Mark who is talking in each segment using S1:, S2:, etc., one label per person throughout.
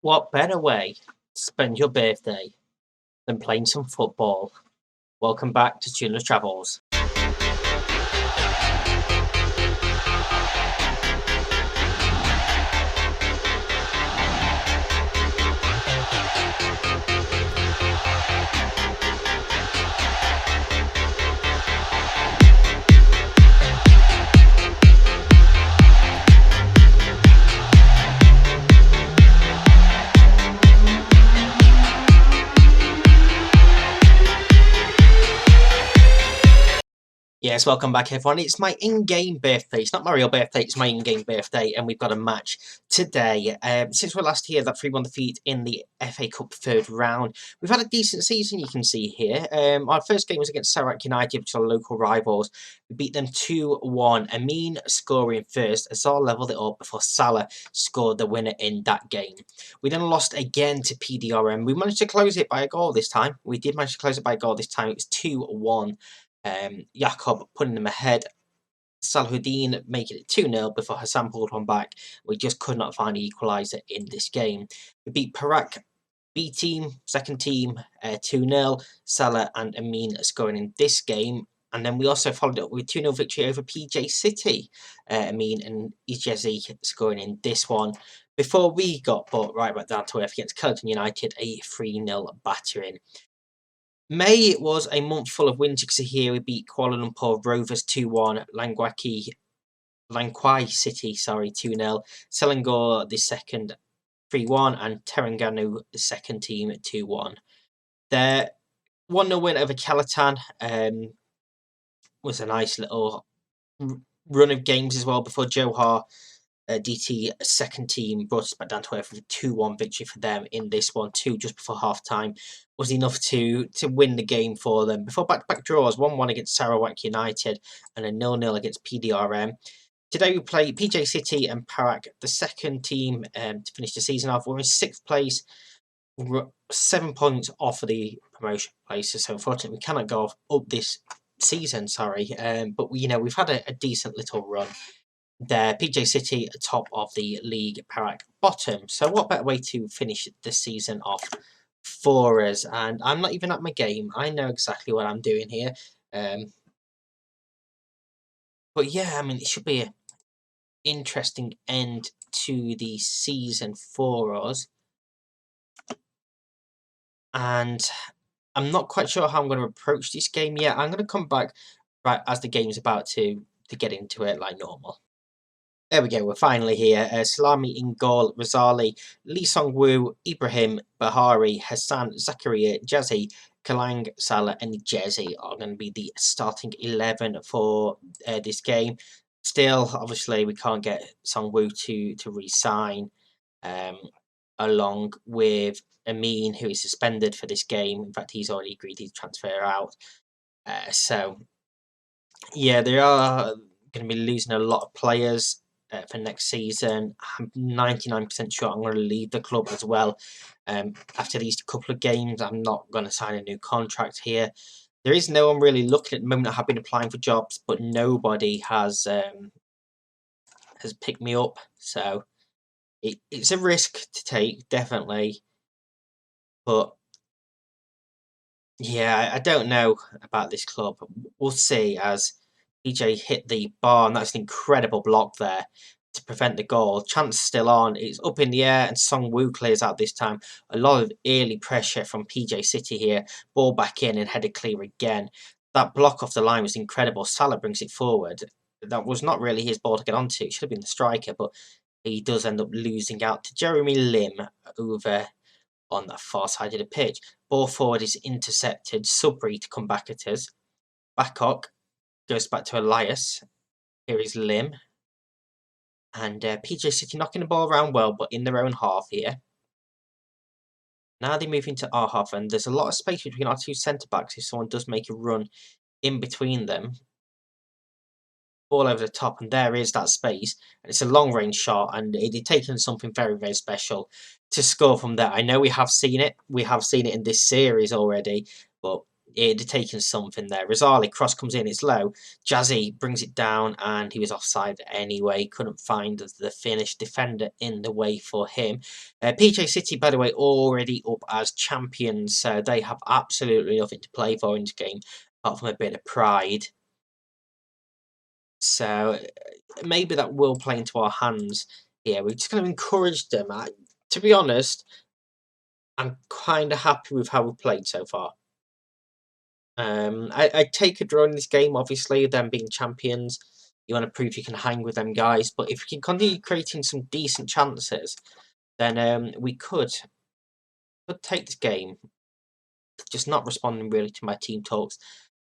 S1: What better way to spend your birthday than playing some football? Welcome back to Tuner's Travels. Yes, welcome back everyone. It's my in-game birthday. It's not my real birthday, it's my in-game birthday, and we've got a match today. Since we're last here, that 3-1 defeat in the FA Cup third round. We've had a decent season, you can see here. Our first game was against Sarawak United, which are local rivals. We beat them 2-1. Amin scoring first. Azar levelled it up before Salah scored the winner in that game. We then lost again to PDRM. We managed to close it by a goal this time. We did manage to close it by a goal this time. It was 2-1. Jakob putting them ahead, Salahuddin making it 2-0 before Hassan pulled one back. We just could not find an equaliser in this game. We beat Perak B team, second team, 2-0. Salah and Amin scoring in this game. And then we also followed up with 2-0 victory over PJ City. Amin and Ijezi scoring in this one. Before we got brought right back down to earth against Kelton United, a 3-0 battering. May was a month full of wins. You can see here we beat Kuala Lumpur Rovers 2-1, Langkawi City 2-0, Selangor the second 3-1, and Terengganu the second team 2-1. Their 1-0 win over Kelatan was a nice little run of games as well before Johar DT second team brought us back down to earth with a 2-1 victory for them in this one too, just before half time. Was enough to win the game for them. Before back-to-back draws, 1-1 against Sarawak United and a 0-0 against PDRM. Today we play PJ City and Perak, the second team to finish the season off. We're in 6th place, 7 points off of the promotion places, so unfortunately we cannot go up this season, but we've had a decent little run. There, PJ City top of the league, Perak bottom. So what better way to finish the season off for us? And I'm not even at my game. I know exactly what I'm doing here. But yeah, I mean, it should be an interesting end to the season for us. And I'm not quite sure how I'm going to approach this game yet. I'm going to come back right as the game's about to get into it like normal. There we go, we're finally here. Salami in goal, Razali, Lee Song-woo, Ibrahim, Bahari, Hassan, Zakaria, Jazzy, Kalang, Salah and Jazzy are going to be the starting 11 for this game. Still, obviously, we can't get Song-woo to resign along with Amin, who is suspended for this game. In fact, he's already agreed to transfer out. So, yeah, they are going to be losing a lot of players for next season. I'm 99% sure I'm going to leave the club as well. After these couple of games, I'm not going to sign a new contract here. There is no one really looking at the moment. I have been applying for jobs, but nobody has picked me up. So it's a risk to take, definitely. But yeah, I don't know about this club. We'll see as PJ hit the bar, and that's an incredible block there to prevent the goal. Chance still on. It's up in the air, and Song-woo clears out this time. A lot of early pressure from PJ City here. Ball back in and headed clear again. That block off the line was incredible. Salah brings it forward. That was not really his ball to get onto. It should have been the striker, but he does end up losing out to Jeremy Lim over on that far side of the pitch. Ball forward is intercepted. Subri to come back at us. Bakok goes back to Elias. Here is Lim. And PJ City knocking the ball around well, but in their own half here. Now they move into our half, and there's a lot of space between our two centre-backs if someone does make a run in between them. Ball over the top, and there is that space. And it's a long-range shot, and it had taken something very, very special to score from there. I know we have seen it. We have seen it in this series already, but It had taken something there. Resigning, cross comes in, it's low. Jazzy brings it down, and he was offside anyway. Couldn't find the Finnish defender in the way for him. PJ City, by the way, already up as champions, so they have absolutely nothing to play for in this game, apart from a bit of pride. So maybe that will play into our hands here. We're just going to encourage them. To be honest, I'm kind of happy with how we've played so far. I take a draw in this game, obviously, them being champions. You want to prove you can hang with them guys. But if we can continue creating some decent chances, then we could take this game. Just not responding really to my team talks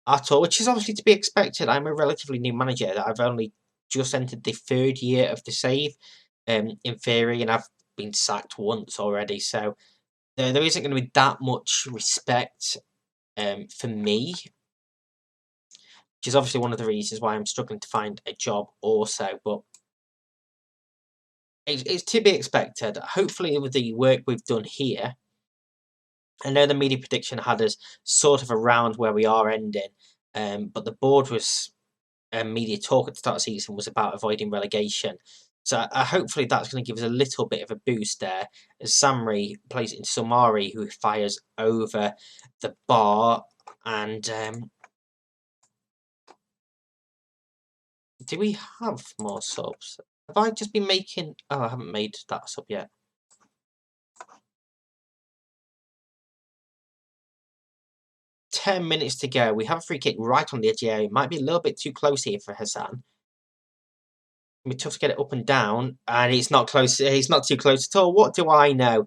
S1: at all, which is obviously to be expected. I'm a relatively new manager. I've only just entered the 3rd year of the save, in theory, and I've been sacked once already. So there isn't going to be that much respect for me, which is obviously one of the reasons why I'm struggling to find a job also. But it's to be expected. Hopefully, with the work we've done here, I know the media prediction had us sort of around where we are ending, but the board was media talk at the start of the season was about avoiding relegation. So hopefully that's going to give us a little bit of a boost there as Samri plays into Somari, who fires over the bar. And do we have more subs? Have I just been making... Oh, I haven't made that sub yet. $10 to go. We have a free kick right on the edge of the area. It might be a little bit too close here for Hassan. It'll be tough to get it up and down, and it's not close. He's not too close at all. What do I know?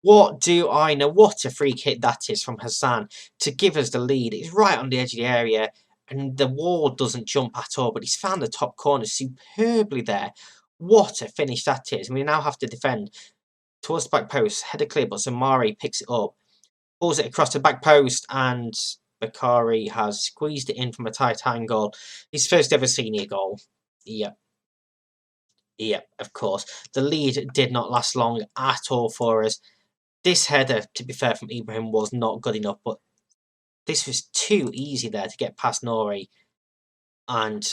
S1: What do I know? What a free kick that is from Hassan to give us the lead. It's right on the edge of the area, and the wall doesn't jump at all, but he's found the top corner superbly there. What a finish that is. And we now have to defend towards the back post. Header clear, but Samari picks it up, pulls it across the back post, and Bakari has squeezed it in from a tight angle. His first ever senior goal. Yep. Yep, of course. The lead did not last long at all for us. This header, to be fair, from Ibrahim was not good enough, but this was too easy there to get past Nori. And,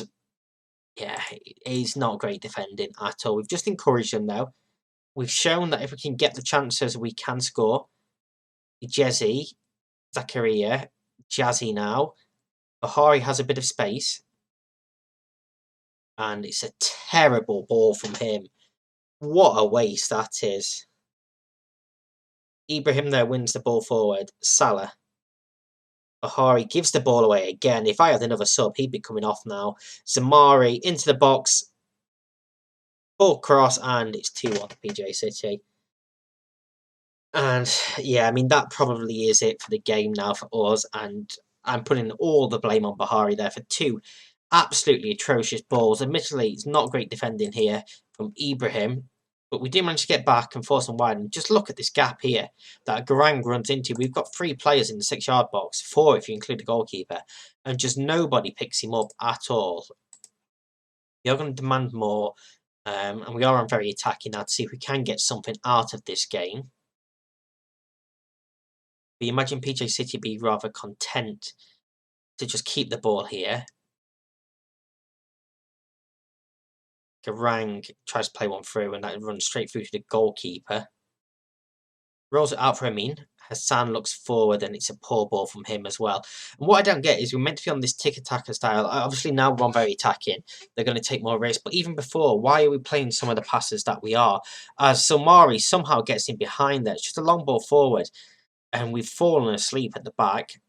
S1: yeah, he's not great defending at all. We've just encouraged him, though. We've shown that if we can get the chances, we can score. Jezzy, Zakaria, Jazzy now. Bahari has a bit of space. And it's a terrible ball from him. What a waste that is. Ibrahim there wins the ball forward. Salah. Bahari gives the ball away again. If I had another sub, he'd be coming off now. Zamari into the box. Ball cross, and it's 2-1 PJ City. And yeah, I mean, that probably is it for the game now for us. And I'm putting all the blame on Bahari there for 2 absolutely atrocious balls. Admittedly, it's not great defending here from Ibrahim, but we do manage to get back and force them wide. And just look at this gap here that Garang runs into. We've got 3 players in the 6-yard box, 4 if you include the goalkeeper, and just nobody picks him up at all. We are going to demand more, and we are on very attacking now to see if we can get something out of this game. But you imagine PJ City be rather content to just keep the ball here. Garang tries to play one through, and that runs straight through to the goalkeeper. Rolls it out for Amin. Hassan looks forward, and it's a poor ball from him as well. And what I don't get is we're meant to be on this tiki-taka style. Obviously, now we're on very attacking. They're going to take more risks. But even before, why are we playing some of the passes that we are? As Somari somehow gets in behind there. It's just a long ball forward. And we've fallen asleep at the back.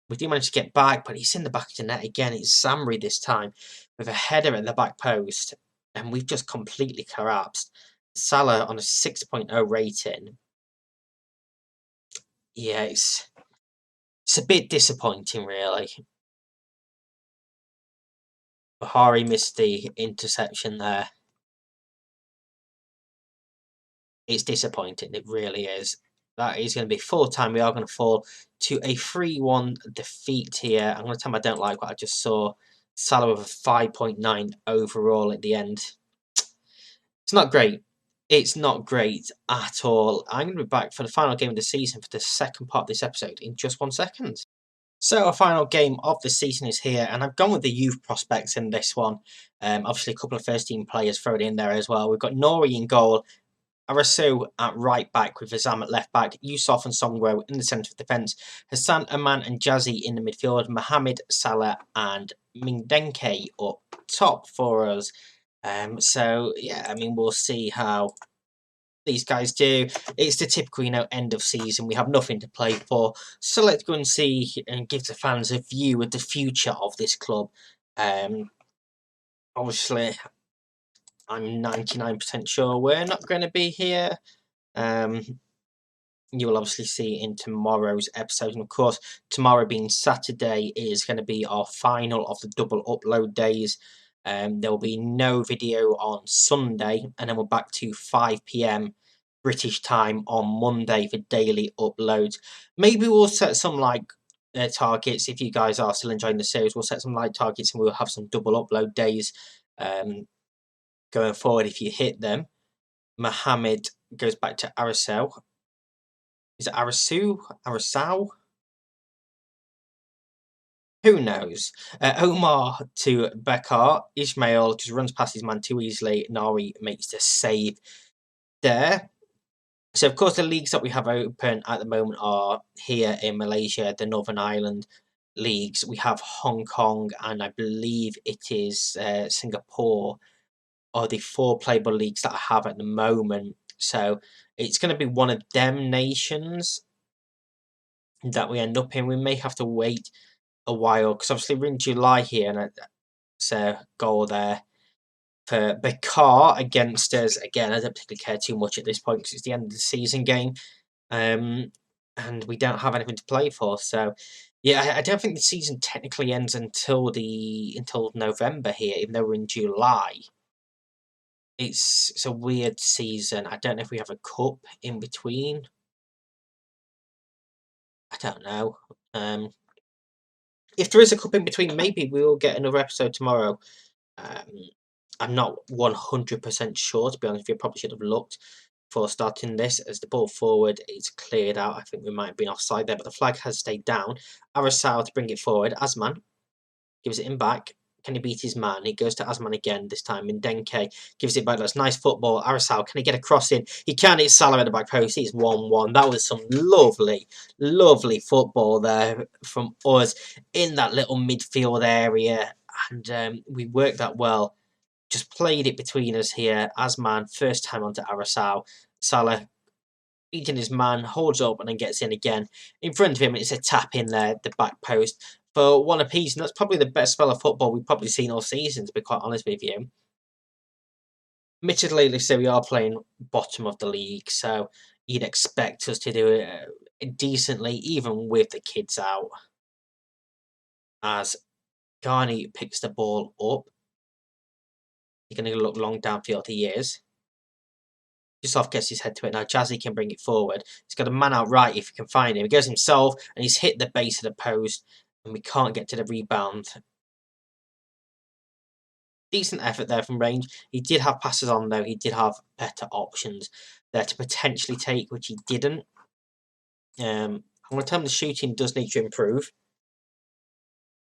S1: We do manage to get back, but he's in the back of the net again. It's Samri this time with a header at the back post. And we've just completely collapsed. Salah on a 6.0 rating. Yeah, it's a bit disappointing, really. Bahari missed the interception there. It's disappointing, it really is. That is going to be full time. We are going to fall to a 3-1 defeat here. I'm going to tell him I don't like what I just saw. Salah with a 5.9 overall at the end. It's not great. It's not great at all. I'm going to be back for the final game of the season for the second part of this episode in just 1 second. So, our final game of the season is here, and I've gone with the youth prospects in this one. Obviously, a couple of first team players thrown in there as well. We've got Nori in goal, Arasu at right back with Azam at left back, Yusuf and Songro in the centre of defence, Hassan, Aman and Jazzy in the midfield, Mohamed, Salah and Mindenke up top for us. So, yeah, I mean, we'll see how these guys do. It's the typical, end of season. We have nothing to play for. So let's go and see and give the fans a view of the future of this club. Obviously, I'm 99% sure we're not going to be here. You will obviously see in tomorrow's episode. And of course, tomorrow being Saturday is going to be our final of the double upload days. There will be no video on Sunday, and then we're back to 5 p.m. British time on Monday for daily uploads. Maybe we'll set some targets if you guys are still enjoying the series. We'll set some targets and we'll have some double upload days going forward if you hit them. Mohammed goes back to Arasel. Is it Arasu? Arasau? Who knows? Omar to Bekar. Ismail just runs past his man too easily. Nari makes the save there. So, of course, the leagues that we have open at the moment are here in Malaysia, the Northern Ireland leagues. We have Hong Kong and I believe it is Singapore are the 4 playable leagues that I have at the moment. So, it's going to be one of them nations that we end up in. We may have to wait a while because obviously we're in July here, and it's a goal there for Bekar against us. Again, I don't particularly care too much at this point because it's the end of the season game, and we don't have anything to play for. So, yeah, I don't think the season technically ends until November here, even though we're in July. It's a weird season. I don't know if we have a cup in between. I don't know. If there is a cup in between, maybe we will get another episode tomorrow. I'm not 100% sure, to be honest with you. I probably should have looked before starting this. As the ball forward is cleared out, I think we might have been offside there, but the flag has stayed down. Arasal to bring it forward. Asman gives it in back. Can he beat his man? He goes to Asman again, this time. Mindenke gives it back. That's nice football. Arasal, can he get a cross in? He can. It's Salah at the back post. It's 1-1. That was some lovely, lovely football there from us in that little midfield area. And we worked that well. Just played it between us here. Asman, first time onto Arasal. Salah beating his man, holds up and then gets in again. In front of him, it's a tap in there, the back post for one apiece. And that's probably the best spell of football we've probably seen all season, to be quite honest with you. Admittedly, so we are playing bottom of the league, so you'd expect us to do it decently, even with the kids out. As Garni picks the ball up. He's going to look long downfield, he is. Yusuf gets his head to it. Now Jazzy can bring it forward. He's got a man out right if he can find him. He goes himself and he's hit the base of the post and we can't get to the rebound. Decent effort there from range. He did have passes on though. He did have better options there to potentially take, which he didn't. I'm going to tell him the shooting does need to improve.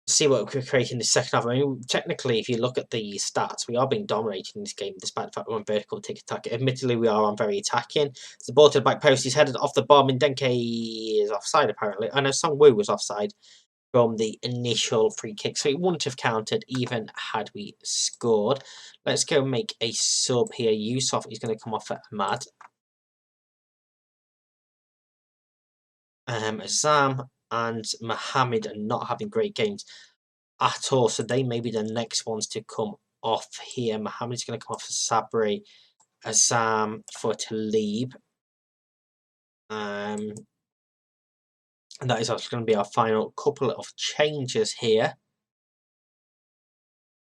S1: See what we're creating in the second half. I mean, technically, if you look at the stats, we are being dominated in this game, despite the fact we're on vertical tick-attack. Admittedly, we are on very attacking. It's the ball to the back post. He's headed off the bomb, and Denke is offside, apparently. I know Song-Woo was offside from the initial free kick, so it wouldn't have counted even had we scored. Let's go make a sub here. Yusuf is going to come off at Ahmad. Azam and Mohammed are not having great games at all, so they may be the next ones to come off here. Mohammed's going to come off for Sabri, Azam for Talib. And that is also going to be our final couple of changes here.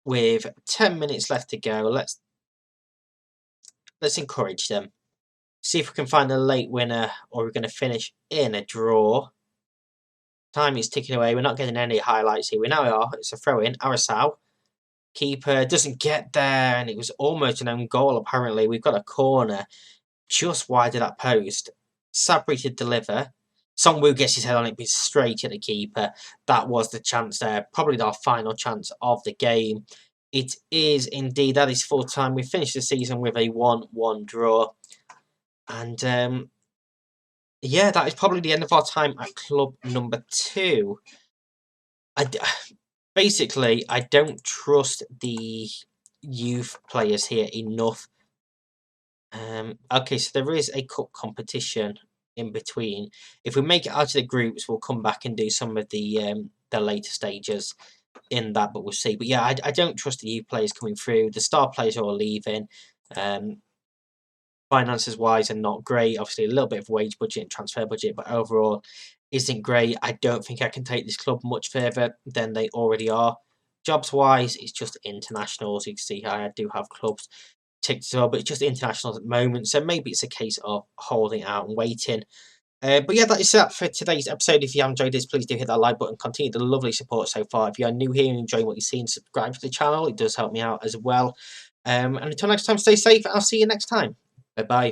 S1: With 10 minutes left to go, let's encourage them. See if we can find a late winner, or we're going to finish in a draw. Time is ticking away. We're not getting any highlights here. We now are. It's a throw in. Arasal. Keeper doesn't get there, and it was almost an own goal, apparently. We've got a corner just wide of that post. Sabri to deliver. Songwoo gets his head on it, but straight at the keeper. That was the chance there, probably our final chance of the game. It is indeed, that is full time. We finished the season with a 1-1 draw. And yeah, that is probably the end of our time at club number 2. Basically, I don't trust the youth players here enough. Okay, so there is a cup competition in between. If we make it out of the groups, we'll come back and do some of the later stages in that, but we'll see. But yeah, I don't trust the youth players coming through. The star players are all leaving. Finances wise are not great. Obviously, a little bit of wage budget and transfer budget, but overall isn't great. I don't think I can take this club much further than they already are. Jobs wise, it's just internationals. You can see I do have clubs ticked as well, but it's just internationals at the moment. So maybe it's a case of holding out and waiting. But yeah, that is that for today's episode. If you have enjoyed this, please do hit that like button. Continue the lovely support so far. If you are new here and enjoying what you've seen, subscribe to the channel. It does help me out as well. And until next time, stay safe. I'll see you next time. Bye bye.